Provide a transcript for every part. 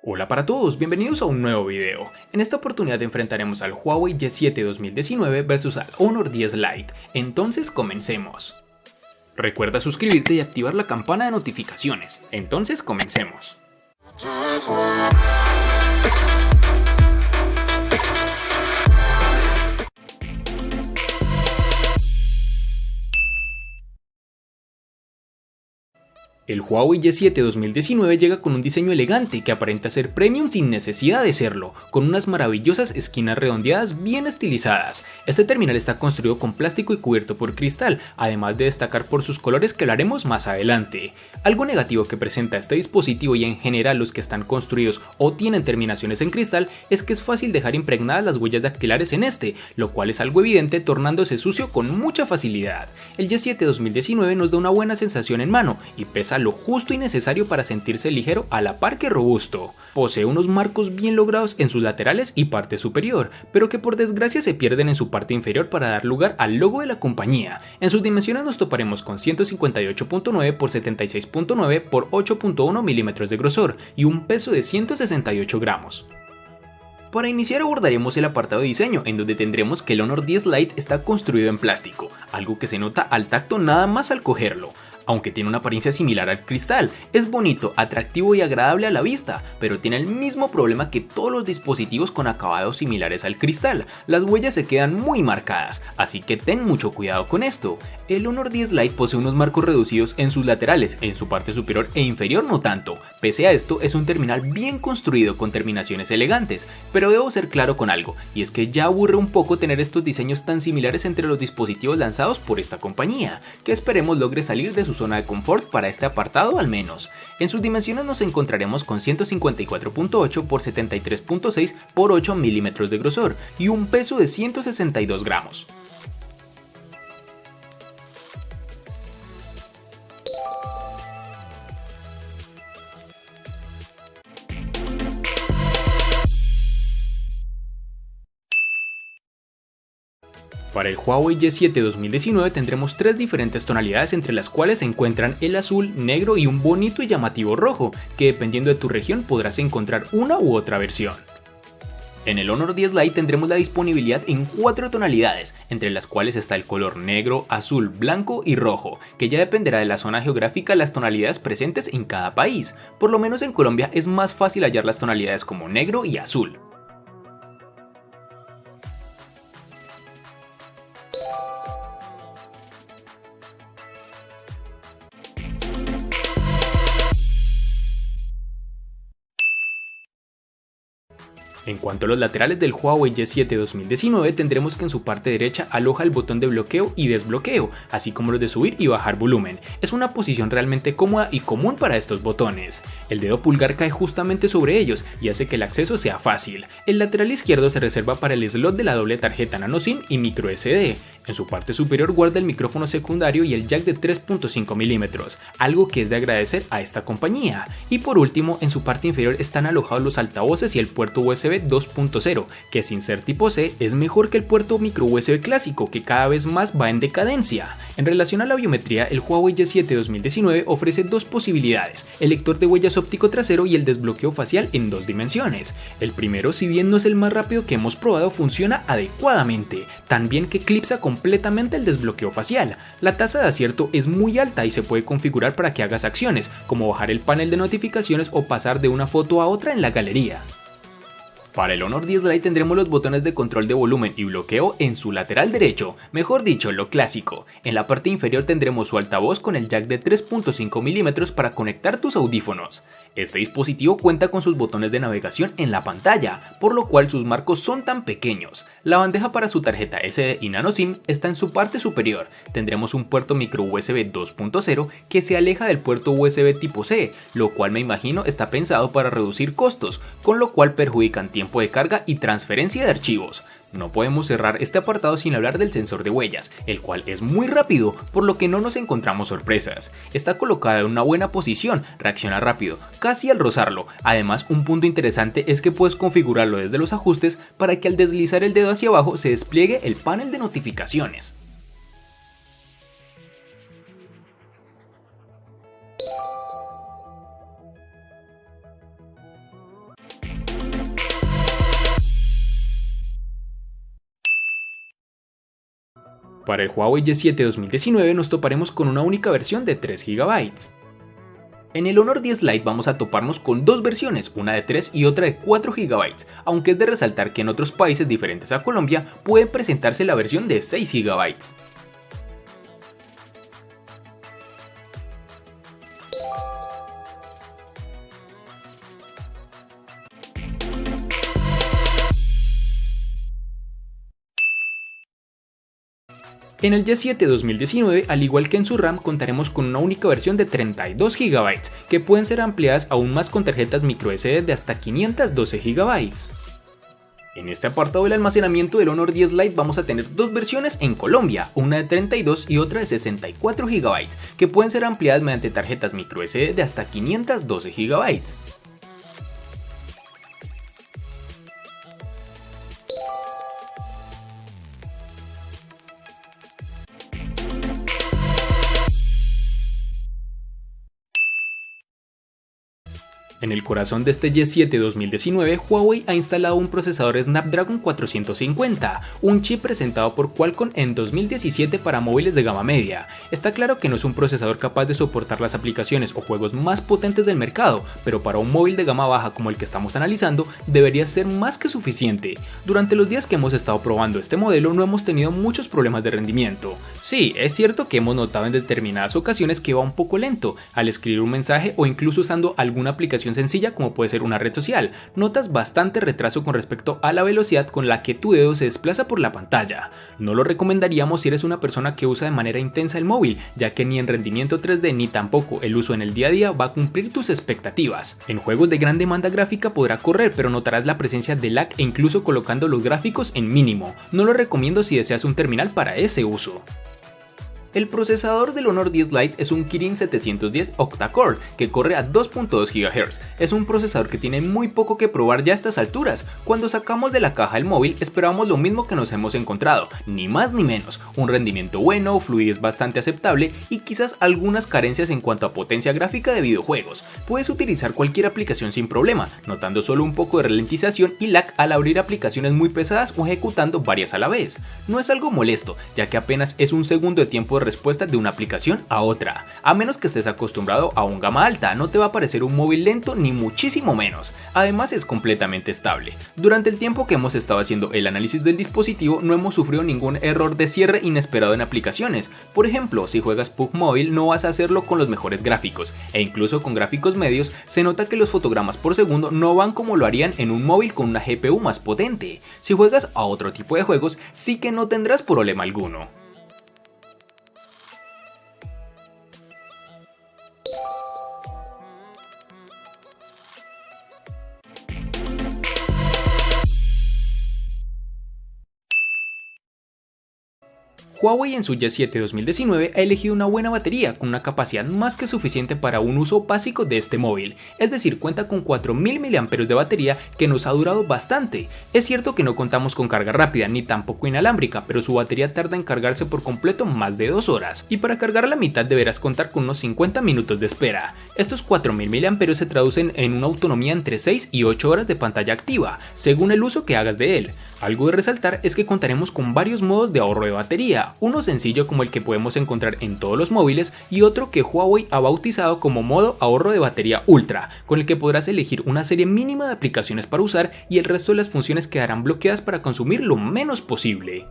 Hola para todos, bienvenidos a un nuevo video. En esta oportunidad enfrentaremos al Huawei Y7 2019 versus al Honor 10 Lite, entonces comencemos. Recuerda suscribirte y activar la campana de notificaciones, entonces comencemos. El Huawei Y7 2019 llega con un diseño elegante que aparenta ser premium sin necesidad de serlo, con unas maravillosas esquinas redondeadas bien estilizadas. Este terminal está construido con plástico y cubierto por cristal, además de destacar por sus colores que hablaremos más adelante. Algo negativo que presenta este dispositivo y en general los que están construidos o tienen terminaciones en cristal es que es fácil dejar impregnadas las huellas dactilares en este, lo cual es algo evidente tornándose sucio con mucha facilidad. El Y7 2019 nos da una buena sensación en mano y pesa lo justo y necesario para sentirse ligero a la par que robusto. Posee unos marcos bien logrados en sus laterales y parte superior, pero que por desgracia se pierden en su parte inferior para dar lugar al logo de la compañía. En sus dimensiones nos toparemos con 158.9 x 76.9 x 8.1 milímetros de grosor y un peso de 168 gramos. Para iniciar abordaremos el apartado de diseño, en donde tendremos que el Honor 10 Lite está construido en plástico, algo que se nota al tacto nada más al cogerlo. Aunque tiene una apariencia similar al cristal, es bonito, atractivo y agradable a la vista, pero tiene el mismo problema que todos los dispositivos con acabados similares al cristal, las huellas se quedan muy marcadas, así que ten mucho cuidado con esto. El Honor 10 Lite posee unos marcos reducidos en sus laterales, en su parte superior e inferior no tanto. Pese a esto, es un terminal bien construido con terminaciones elegantes, pero debo ser claro con algo, y es que ya aburre un poco tener estos diseños tan similares entre los dispositivos lanzados por esta compañía, que esperemos logre salir de su zona de confort para este apartado al menos. En sus dimensiones nos encontraremos con 154.8 x 73.6 x 8 milímetros de grosor y un peso de 162 gramos. Para el Huawei Y7 2019 tendremos tres diferentes tonalidades, entre las cuales se encuentran el azul, negro y un bonito y llamativo rojo, que dependiendo de tu región podrás encontrar una u otra versión. En el Honor 10 Lite tendremos la disponibilidad en 4 tonalidades, entre las cuales está el color negro, azul, blanco y rojo, que ya dependerá de la zona geográfica las tonalidades presentes en cada país. Por lo menos en Colombia es más fácil hallar las tonalidades como negro y azul. En cuanto a los laterales del Huawei Y7 2019 tendremos que en su parte derecha aloja el botón de bloqueo y desbloqueo, así como los de subir y bajar volumen. Es una posición realmente cómoda y común para estos botones. El dedo pulgar cae justamente sobre ellos y hace que el acceso sea fácil. El lateral izquierdo se reserva para el slot de la doble tarjeta nano SIM y micro SD. En su parte superior guarda el micrófono secundario y el jack de 3.5 milímetros, algo que es de agradecer a esta compañía. Y por último, en su parte inferior están alojados los altavoces y el puerto USB 2.0, que sin ser tipo C es mejor que el puerto micro USB clásico, que cada vez más va en decadencia. En relación a la biometría, el Huawei Y7 2019 ofrece dos posibilidades, el lector de huellas óptico trasero y el desbloqueo facial en 2 dimensiones. El primero, si bien no es el más rápido que hemos probado, funciona adecuadamente, tan bien que eclipsa completamente el desbloqueo facial. La tasa de acierto es muy alta y se puede configurar para que hagas acciones, como bajar el panel de notificaciones o pasar de una foto a otra en la galería. Para el Honor 10 Lite tendremos los botones de control de volumen y bloqueo en su lateral derecho, mejor dicho, lo clásico. En la parte inferior tendremos su altavoz con el jack de 3.5 milímetros para conectar tus audífonos. Este dispositivo cuenta con sus botones de navegación en la pantalla, por lo cual sus marcos son tan pequeños. La bandeja para su tarjeta SD y nano SIM está en su parte superior. Tendremos un puerto micro USB 2.0 que se aleja del puerto USB tipo C, lo cual me imagino está pensado para reducir costos, con lo cual perjudican tiempo de carga y transferencia de archivos. No podemos cerrar este apartado sin hablar del sensor de huellas, el cual es muy rápido, por lo que no nos encontramos sorpresas. Está colocada en una buena posición, reacciona rápido, casi al rozarlo. Además, un punto interesante es que puedes configurarlo desde los ajustes para que al deslizar el dedo hacia abajo se despliegue el panel de notificaciones. Para el Huawei Y7 2019 nos toparemos con una única versión de 3 GB. En el Honor 10 Lite vamos a toparnos con dos versiones, una de 3 y otra de 4 GB, aunque es de resaltar que en otros países diferentes a Colombia puede presentarse la versión de 6 GB. En el Y7 2019, al igual que en su RAM, contaremos con una única versión de 32 GB, que pueden ser ampliadas aún más con tarjetas microSD de hasta 512 GB. En este apartado del almacenamiento del Honor 10 Lite vamos a tener dos versiones en Colombia, una de 32 y otra de 64 GB, que pueden ser ampliadas mediante tarjetas microSD de hasta 512 GB. En el corazón de este Y7 2019, Huawei ha instalado un procesador Snapdragon 450, un chip presentado por Qualcomm en 2017 para móviles de gama media. Está claro que no es un procesador capaz de soportar las aplicaciones o juegos más potentes del mercado, pero para un móvil de gama baja como el que estamos analizando, debería ser más que suficiente. Durante los días que hemos estado probando este modelo no hemos tenido muchos problemas de rendimiento. Sí, es cierto que hemos notado en determinadas ocasiones que va un poco lento al escribir un mensaje o incluso usando alguna aplicación sencilla como puede ser una red social. Notas bastante retraso con respecto a la velocidad con la que tu dedo se desplaza por la pantalla. No lo recomendaríamos si eres una persona que usa de manera intensa el móvil, ya que ni en rendimiento 3D ni tampoco el uso en el día a día va a cumplir tus expectativas. En juegos de gran demanda gráfica podrá correr, pero notarás la presencia de lag e incluso colocando los gráficos en mínimo. No lo recomiendo si deseas un terminal para ese uso. El procesador del Honor 10 Lite es un Kirin 710 octa-core que corre a 2.2 GHz. Es un procesador que tiene muy poco que probar ya a estas alturas. Cuando sacamos de la caja el móvil esperábamos lo mismo que nos hemos encontrado, ni más ni menos, un rendimiento bueno, fluidez bastante aceptable y quizás algunas carencias en cuanto a potencia gráfica de videojuegos. Puedes utilizar cualquier aplicación sin problema, notando solo un poco de ralentización y lag al abrir aplicaciones muy pesadas o ejecutando varias a la vez. No es algo molesto, ya que apenas es un segundo de tiempo de respuesta de una aplicación a otra. A menos que estés acostumbrado a un gama alta, no te va a parecer un móvil lento ni muchísimo menos. Además es completamente estable. Durante el tiempo que hemos estado haciendo el análisis del dispositivo no hemos sufrido ningún error de cierre inesperado en aplicaciones. Por ejemplo, si juegas PUBG Mobile no vas a hacerlo con los mejores gráficos, e incluso con gráficos medios se nota que los fotogramas por segundo no van como lo harían en un móvil con una GPU más potente. Si juegas a otro tipo de juegos sí que no tendrás problema alguno. Huawei en su Y7 2019 ha elegido una buena batería con una capacidad más que suficiente para un uso básico de este móvil, es decir, cuenta con 4000 mAh de batería que nos ha durado bastante. Es cierto que no contamos con carga rápida ni tampoco inalámbrica, pero su batería tarda en cargarse por completo más de 2 horas, y para cargar la mitad deberás contar con unos 50 minutos de espera. Estos 4000 mAh se traducen en una autonomía entre 6 y 8 horas de pantalla activa, según el uso que hagas de él. Algo de resaltar es que contaremos con varios modos de ahorro de batería, uno sencillo como el que podemos encontrar en todos los móviles y otro que Huawei ha bautizado como modo ahorro de batería ultra, con el que podrás elegir una serie mínima de aplicaciones para usar y el resto de las funciones quedarán bloqueadas para consumir lo menos posible.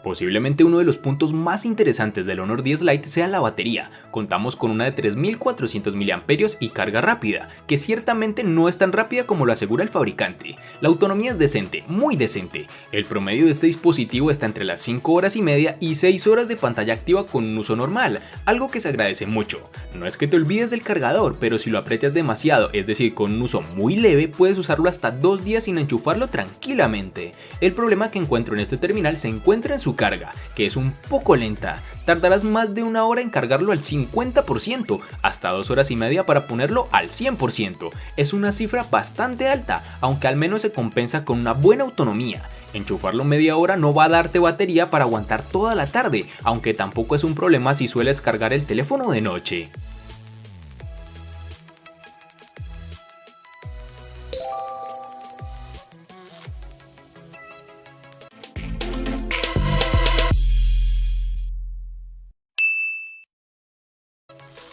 Posiblemente uno de los puntos más interesantes del Honor 10 Lite sea la batería. Contamos con una de 3400 mAh y carga rápida, que ciertamente no es tan rápida como lo asegura el fabricante. La autonomía es decente, muy decente. El promedio de este dispositivo está entre las 5 horas y media y 6 horas de pantalla activa con un uso normal, algo que se agradece mucho. No es que te olvides del cargador, pero si lo aprietas demasiado, es decir, con un uso muy leve, puedes usarlo hasta 2 días sin enchufarlo tranquilamente. El problema que encuentro en este terminal se encuentra en su carga, que es un poco lenta. Tardarás más de una hora en cargarlo al 50%, hasta 2 horas y media para ponerlo al 100%. Es una cifra bastante alta, aunque al menos se compensa con una buena autonomía. Enchufarlo media hora no va a darte batería para aguantar toda la tarde, aunque tampoco es un problema si sueles cargar el teléfono de noche.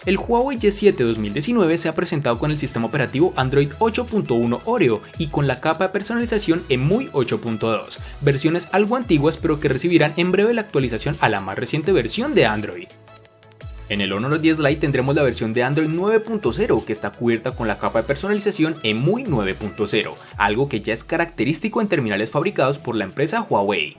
El Huawei Y7 2019 se ha presentado con el sistema operativo Android 8.1 Oreo y con la capa de personalización EMUI 8.2, versiones algo antiguas pero que recibirán en breve la actualización a la más reciente versión de Android. En el Honor 10 Lite tendremos la versión de Android 9.0 que está cubierta con la capa de personalización EMUI 9.0, algo que ya es característico en terminales fabricados por la empresa Huawei.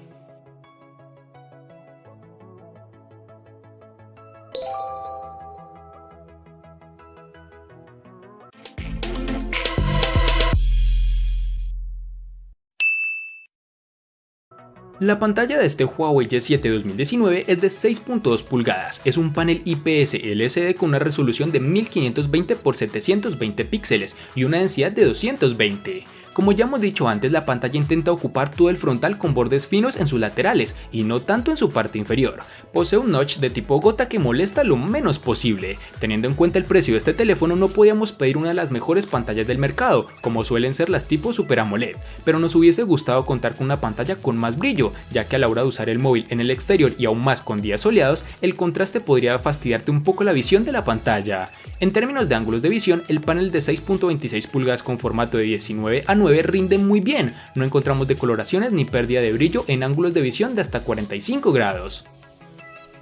La pantalla de este Huawei Y7 2019 es de 6.2 pulgadas, es un panel IPS LCD con una resolución de 1520 x 720 píxeles y una densidad de 220. Como ya hemos dicho antes, la pantalla intenta ocupar todo el frontal con bordes finos en sus laterales y no tanto en su parte inferior. Posee un notch de tipo gota que molesta lo menos posible. Teniendo en cuenta el precio de este teléfono, no podíamos pedir una de las mejores pantallas del mercado, como suelen ser las tipo Super AMOLED, pero nos hubiese gustado contar con una pantalla con más brillo, ya que a la hora de usar el móvil en el exterior y aún más con días soleados, el contraste podría fastidiarte un poco la visión de la pantalla. En términos de ángulos de visión, el panel de 6.26 pulgadas con formato de 19:9 rinde muy bien, no encontramos decoloraciones ni pérdida de brillo en ángulos de visión de hasta 45 grados.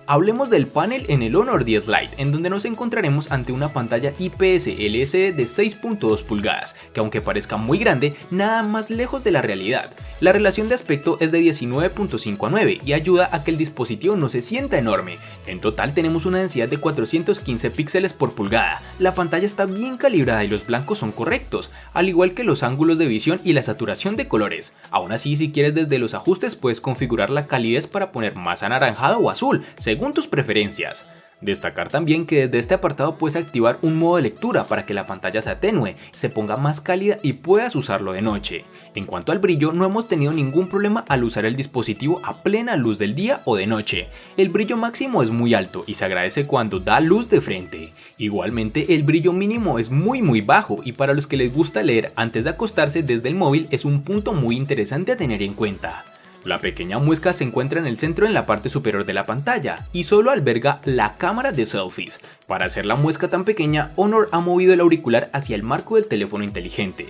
Hablemos del panel en el Honor 10 Lite, en donde nos encontraremos ante una pantalla IPS LCD de 6.2 pulgadas, que aunque parezca muy grande, nada más lejos de la realidad. La relación de aspecto es de 19.5:9 y ayuda a que el dispositivo no se sienta enorme. En total tenemos una densidad de 415 píxeles por pulgada, la pantalla está bien calibrada y los blancos son correctos, al igual que los ángulos de visión y la saturación de colores. Aún así, si quieres desde los ajustes puedes configurar la calidez para poner más anaranjado o azul, según tus preferencias. Destacar también que desde este apartado puedes activar un modo de lectura para que la pantalla se atenúe, se ponga más cálida y puedas usarlo de noche. En cuanto al brillo, no hemos tenido ningún problema al usar el dispositivo a plena luz del día o de noche. El brillo máximo es muy alto y se agradece cuando da luz de frente. Igualmente, el brillo mínimo es muy bajo y para los que les gusta leer antes de acostarse desde el móvil es un punto muy interesante a tener en cuenta. La pequeña muesca se encuentra en el centro en la parte superior de la pantalla y solo alberga la cámara de selfies. Para hacer la muesca tan pequeña, Honor ha movido el auricular hacia el marco del teléfono inteligente.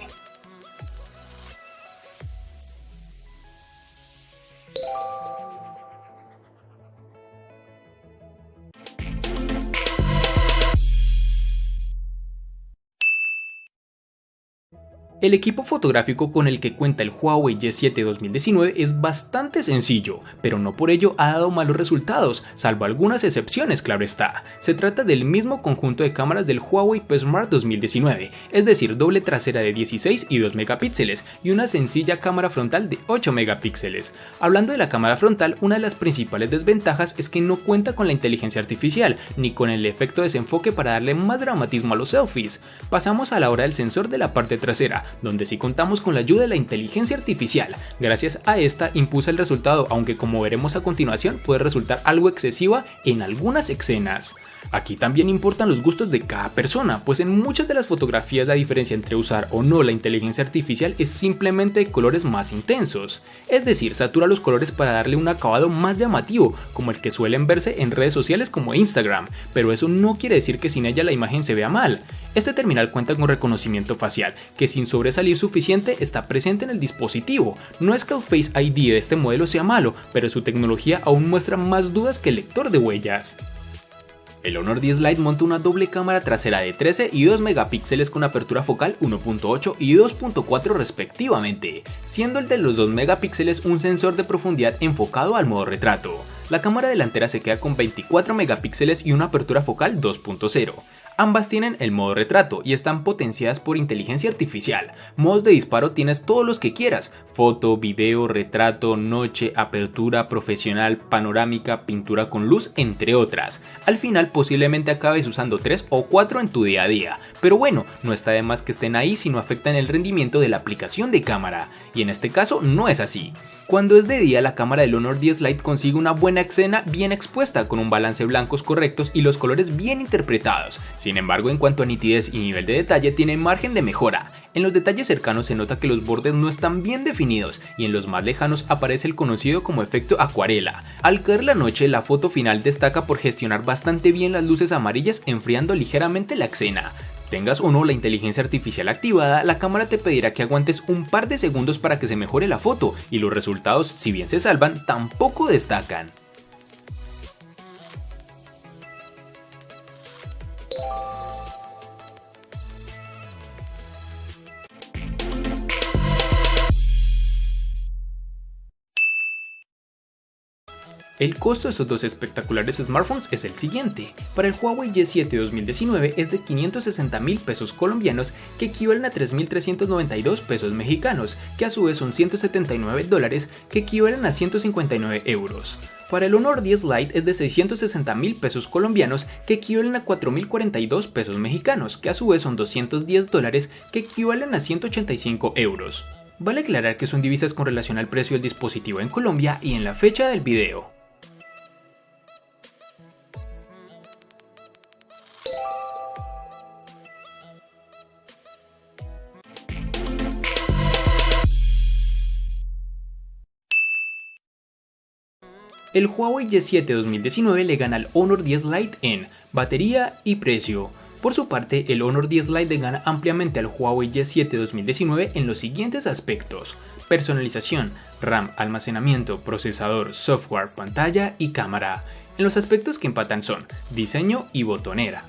El equipo fotográfico con el que cuenta el Huawei Y7 2019 es bastante sencillo, pero no por ello ha dado malos resultados, salvo algunas excepciones, claro está. Se trata del mismo conjunto de cámaras del Huawei P Smart 2019, es decir, doble trasera de 16 y 2 megapíxeles y una sencilla cámara frontal de 8 megapíxeles. Hablando de la cámara frontal, una de las principales desventajas es que no cuenta con la inteligencia artificial, ni con el efecto desenfoque para darle más dramatismo a los selfies. Pasamos a la hora del sensor de la parte trasera, donde sí contamos con la ayuda de la inteligencia artificial. Gracias a esta impulsa el resultado, aunque como veremos a continuación puede resultar algo excesiva en algunas escenas. Aquí también importan los gustos de cada persona, pues en muchas de las fotografías la diferencia entre usar o no la inteligencia artificial es simplemente de colores más intensos, es decir, satura los colores para darle un acabado más llamativo, como el que suelen verse en redes sociales como Instagram, pero eso no quiere decir que sin ella la imagen se vea mal. Este terminal cuenta con reconocimiento facial, que sin sobresalir suficiente está presente en el dispositivo. No es que el Face ID de este modelo sea malo, pero su tecnología aún muestra más dudas que el lector de huellas. El Honor 10 Lite monta una doble cámara trasera de 13 y 2 megapíxeles con apertura focal 1.8 y 2.4 respectivamente, siendo el de los 2 megapíxeles un sensor de profundidad enfocado al modo retrato. La cámara delantera se queda con 24 megapíxeles y una apertura focal 2.0. Ambas tienen el modo retrato y están potenciadas por inteligencia artificial. Modos de disparo tienes todos los que quieras: foto, video, retrato, noche, apertura, profesional, panorámica, pintura con luz, entre otras. Al final posiblemente acabes usando 3 o 4 en tu día a día, pero bueno, no está de más que estén ahí si no afectan el rendimiento de la aplicación de cámara, y en este caso no es así. Cuando es de día, la cámara del Honor 10 Lite consigue una buena escena bien expuesta, con un balance de blancos correctos y los colores bien interpretados. Sin Sin embargo, en cuanto a nitidez y nivel de detalle tiene margen de mejora. En los detalles cercanos se nota que los bordes no están bien definidos y en los más lejanos aparece el conocido como efecto acuarela. Al caer la noche, la foto final destaca por gestionar bastante bien las luces amarillas enfriando ligeramente la escena. Tengas o no la inteligencia artificial activada, la cámara te pedirá que aguantes un par de segundos para que se mejore la foto y los resultados, si bien se salvan, tampoco destacan. El costo de estos dos espectaculares smartphones es el siguiente. Para el Huawei Y7 2019 es de 560.000 pesos colombianos, que equivalen a 3.392 pesos mexicanos, que a su vez son $179, que equivalen a 159 euros. Para el Honor 10 Lite es de 660.000 pesos colombianos, que equivalen a 4.042 pesos mexicanos, que a su vez son $210, que equivalen a 185 euros. Vale aclarar que son divisas con relación al precio del dispositivo en Colombia y en la fecha del video. El Huawei Y7 2019 le gana al Honor 10 Lite en batería y precio. Por su parte, el Honor 10 Lite le gana ampliamente al Huawei Y7 2019 en los siguientes aspectos: personalización, RAM, almacenamiento, procesador, software, pantalla y cámara. En los aspectos que empatan son diseño y botonera.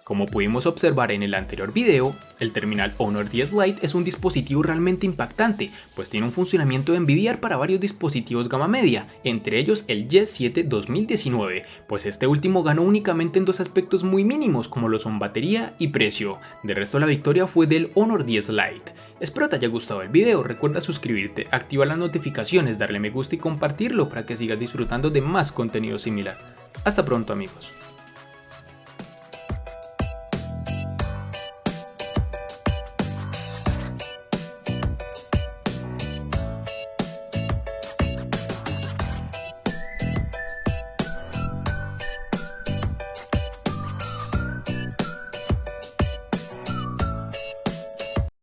Como pudimos observar en el anterior video, el terminal Honor 10 Lite es un dispositivo realmente impactante, pues tiene un funcionamiento de envidiar para varios dispositivos gama media, entre ellos el Y7 2019, pues este último ganó únicamente en dos aspectos muy mínimos como lo son batería y precio. De resto la victoria fue del Honor 10 Lite. Espero te haya gustado el video, recuerda suscribirte, activar las notificaciones, darle me gusta y compartirlo para que sigas disfrutando de más contenido similar. Hasta pronto amigos.